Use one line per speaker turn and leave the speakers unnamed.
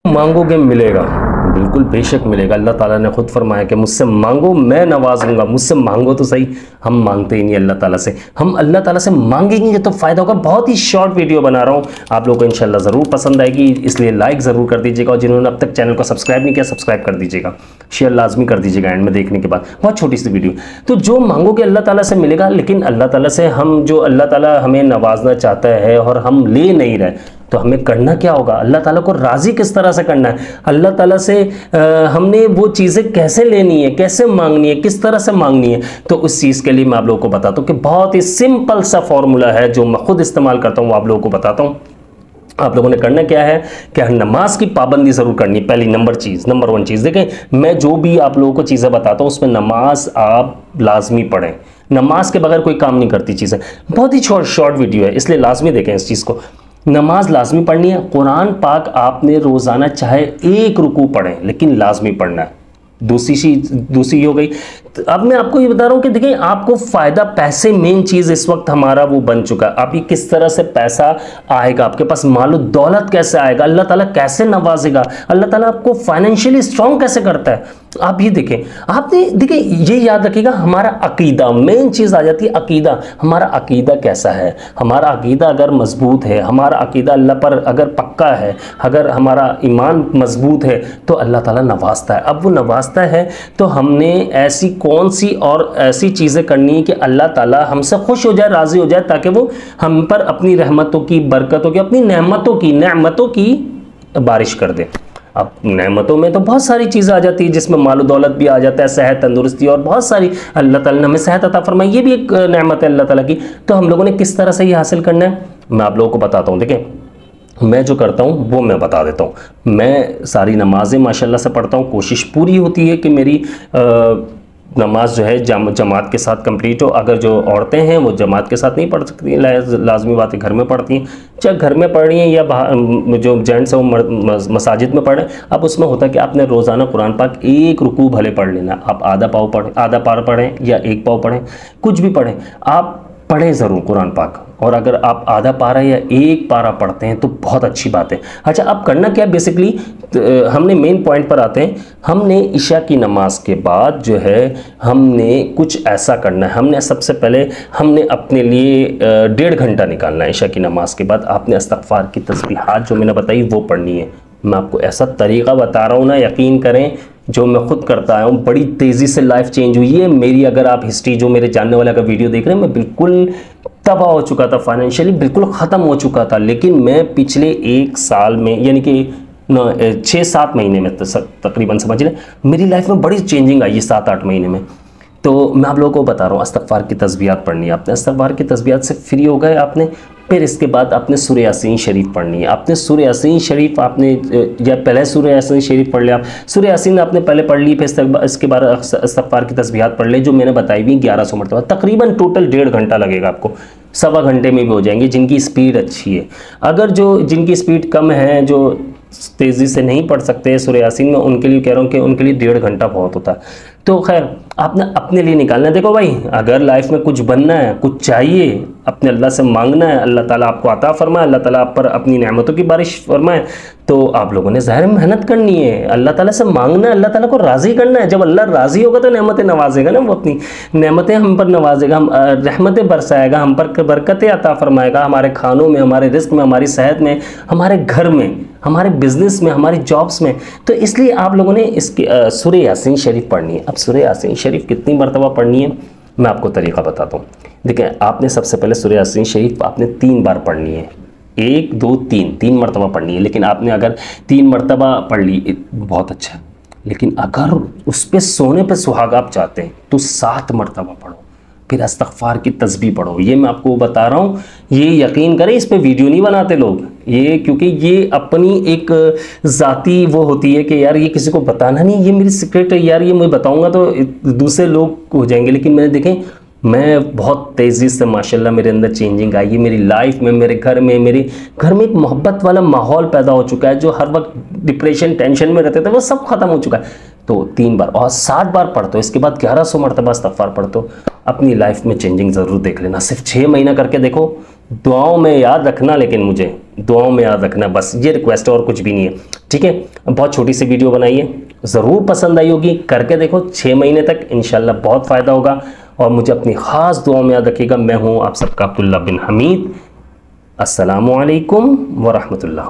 मांगोगे मिलेगा, बिल्कुल बेशक मिलेगा। अल्लाह ताला ने खुद फरमाया कि मुझसे मांगो मैं नवाजूंगा। मुझसे मांगो तो सही, हम मांगते ही नहीं अल्लाह ताला से। हम अल्लाह ताला से मांगेंगे तो फ़ायदा होगा। बहुत ही शॉर्ट वीडियो बना रहा हूँ, आप लोगों को इंशाल्लाह ज़रूर पसंद आएगी, इसलिए लाइक ज़रूर कर दीजिएगा। और जिन्होंने अब तक चैनल को सब्सक्राइब नहीं किया, सब्सक्राइब कर दीजिएगा, शेयर लाजमी कर दीजिएगा एंड में देखने के बाद। बहुत छोटी सी वीडियो। तो जो मांगोगे अल्लाह ताला से मिलेगा, लेकिन अल्लाह ताला से हम जो अल्लाह ताला हमें नवाजना चाहता है और हम ले नहीं रहे, तो हमें करना क्या होगा? अल्लाह ताला को राज़ी किस तरह से करना है, अल्लाह ताला से हमने वो चीज़ें कैसे लेनी है, कैसे मांगनी है, किस तरह से मांगनी है। तो उस चीज़ के लिए मैं आप लोगों को बताता हूँ कि बहुत ही सिंपल सा फॉर्मूला है जो मैं खुद इस्तेमाल करता हूँ, वो आप लोगों को बताता हूँ। आप लोगों ने करना क्या है कि नमाज की पाबंदी ज़रूर करनी। पहली नंबर वन चीज़ देखें, मैं जो भी आप लोगों को चीज़ें बताता हूँ उसमें नमाज आप लाजमी पढ़ें। नमाज के बगैर कोई काम नहीं करती चीज़ें। बहुत ही शॉर्ट वीडियो है, इसलिए लाजमी देखें इस चीज़ को। नमाज लाजमी पढ़नी है। कुरान पाक आपने रोज़ाना चाहे एक रुकू पढ़ें, लेकिन लाजमी पढ़ना है। दूसरी हो गई। तो अब मैं आपको ये बता रहा हूँ कि देखिए, आपको फ़ायदा पैसे मेन चीज़ इस वक्त हमारा वो बन चुका है। आप ये किस तरह से पैसा आएगा, आपके पास मालो दौलत कैसे आएगा, अल्लाह ताला कैसे नवाजेगा, अल्लाह ताला आपको फाइनेंशियली स्ट्रॉन्ग कैसे करता है, आप ये देखें। आपने देखिए, ये याद रखिएगा, हमारा अकीदा मेन चीज़ आ जाती है। अकीदा, हमारा अकीदा कैसा है? हमारा अकीदा अगर मजबूत है, हमारा अकीदा अल्लाह पर अगर पक्का है, अगर हमारा ईमान मजबूत है, तो अल्लाह ताला नवाजता है। अब वो नवाजता है तो हमने ऐसी कौन सी और ऐसी चीज़ें करनी है कि अल्लाह ताला हमसे खुश हो जाए, राज़ी हो जाए, ताकि वो हम पर अपनी रहमतों की, बरकतों की, अपनी नेमतों की बारिश कर दे। अब नेमतों में तो बहुत सारी चीज़ें आ जाती है, जिसमें मालो दौलत भी आ जाता है, सेहत, तंदुरुस्ती और बहुत सारी। अल्लाह ताला ने हमें सेहत अता फरमाई, ये भी एक नेमत है अल्लाह ताला की। तो हम लोगों ने किस तरह से ये हासिल करना है, मैं आप लोगों को बताता हूँ। देखें, मैं जो करता हूँ वो मैं बता देता हूँ। मैं सारी नमाज़ें माशाल्लाह से पढ़ता हूँ। कोशिश पूरी होती है कि मेरी नमाज जो है जमात के साथ कंप्लीट हो। अगर जो औरतें हैं वो जमात के साथ नहीं पढ़ सकती, लाजमी बात है घर में पढ़ती हैं, चाहे घर में पढ़ रही हैं या बाहर जो जेंट्स हैं वो मसाजिद में पढ़ें। अब उसमें होता है कि आपने रोज़ाना कुरान पाक एक रुकू भले पढ़ लेना। आप आधा पार पढ़ें या एक पाव पढ़ें, कुछ भी पढ़ें, आप पढ़ें ज़रूर कुरान पाक। और अगर आप आधा पारा या एक पारा पढ़ते हैं तो बहुत अच्छी बात है। अच्छा, अब करना क्या बेसिकली, हमने मेन पॉइंट पर आते हैं। हमने इशा की नमाज के बाद जो है हमने कुछ ऐसा करना है। हमने सबसे पहले हमने अपने लिए 1.5 घंटा निकालना है। इशा की नमाज के बाद आपने इस्तग़फ़ार की तस्बीहात जो मैंने बताई वो पढ़नी है। मैं आपको ऐसा तरीक़ा बता रहा हूँ ना, यकीन करें, जो मैं खुद करता आया हूँ, बड़ी तेज़ी से लाइफ चेंज हुई है मेरी। अगर आप हिस्ट्री, जो मेरे जानने वाले अगर वीडियो देख रहे हैं, मैं बिल्कुल तबाह हो चुका था, फाइनेंशियली बिल्कुल ख़त्म हो चुका था। लेकिन मैं पिछले 1 साल में, यानी कि 6-7 महीने में तकरीबन समझ लें, मेरी लाइफ में बड़ी चेंजिंग आई है 7-8 महीने में। तो मैं आप लोगों को बता रहा हूँ, इस्तग़फ़ार की तस्बीहात पढ़नी है आपने। इस्तग़फ़ार की तस्बीहात से फ्री हो गए आपने, फिर इसके बाद आपने सूरह यासीन शरीफ पढ़नी है। आपने सूरह यासीन शरीफ आपने या पहले सूरह यासीन शरीफ पढ़ लिया, सूरह यासीन आपने पहले पढ़ ली, फिर इसके बाद इस्तग़फ़ार की तस्बीहात पढ़ ले, जो मैंने बताई हुई 1100 मरतबा। तकरीबन टोटल 1.5 घंटा लगेगा आपको, 1.25 घंटे में भी हो जाएंगे जिनकी स्पीड अच्छी है। अगर जिनकी स्पीड कम है, जो तेज़ी से नहीं पढ़ सकते सूरह यासीन में, उनके लिए कह रहा हूँ कि उनके लिए 1.5 घंटा बहुत होता है। तो खैर, आपने अपने लिए निकालना है। देखो भाई, अगर लाइफ में कुछ बनना है, कुछ चाहिए, अपने अल्लाह से मांगना है, अल्लाह ताला आपको अता फरमाए, अल्लाह ताला आप पर अपनी नेमतों की बारिश फरमाए, तो आप लोगों ने ज़ाहिर मेहनत करनी है, अल्लाह ताला से मांगना है, अल्लाह ताला को राज़ी करना है। जब अल्लाह राज़ी होगा तो नेमतें नवाजेगा ना, वो अपनी नेमतें हम पर नवाजेगा, हम रहमतें बरसाएगा, हम पर बरकतें अता फरमाएगा, हमारे खानों में, हमारे रिस्क में, हमारी सेहत में, हमारे घर में, हमारे बिजनेस में, हमारी जॉब्स में। तो इसलिए आप लोगों ने इसकी सूरह यासीन शरीफ पढ़नी है। अब सूरह यासीन शरीफ कितनी मरतबा पढ़नी है, मैं आपको तरीक़ा बताता हूँ। देखिए, आपने सबसे पहले सूरह यासीन शरीफ आपने 3 बार पढ़नी है। 1, 2, 3 मरतबा पढ़नी है। लेकिन आपने अगर 3 मरतबा पढ़ ली बहुत अच्छा है, लेकिन अगर उस पर सोने पर सुहागा आप चाहते हैं तो 7 मरतबा पढ़ो, फिर इस्तग़फ़ार की तस्बीह पढ़ो। ये मैं आपको बता रहा हूँ, ये यकीन करें, इस पे वीडियो नहीं बनाते लोग ये, क्योंकि ये अपनी एक ज़ाती वो होती है कि यार ये किसी को बताना नहीं, ये मेरी सीक्रेट है यार, ये मैं बताऊँगा तो दूसरे लोग हो जाएंगे। लेकिन मैंने देखें, मैं बहुत तेज़ी से माशाल्लाह मेरे अंदर चेंजिंग आई है। मेरी लाइफ में, मेरे घर में एक मोहब्बत वाला माहौल पैदा हो चुका है। जो हर वक्त डिप्रेशन, टेंशन में रहते थे, वो सब ख़त्म हो चुका है। तो 3 बार और 7 बार पढ़ दो, इसके बाद 1100 मरतबा इस्तग़फ़ार पढ़ दो, अपनी लाइफ में चेंजिंग ज़रूर देख लेना। सिर्फ 6 महीना करके देखो, दुआओं में याद रखना, लेकिन मुझे दुआओं में याद रखना, बस ये रिक्वेस्ट है और कुछ भी नहीं है। ठीक है, बहुत छोटी सी वीडियो बनाई है, ज़रूर पसंद आई होगी, करके देखो 6 महीने तक, इंशाल्लाह बहुत फ़ायदा होगा। और मुझे अपनी ख़ास दुआ में याद रखिएगा। मैं हूँ आप सबका अब्दुल्ला बिन हमीद। अस्सलामु अलैकुम व रहमतुल्लाह।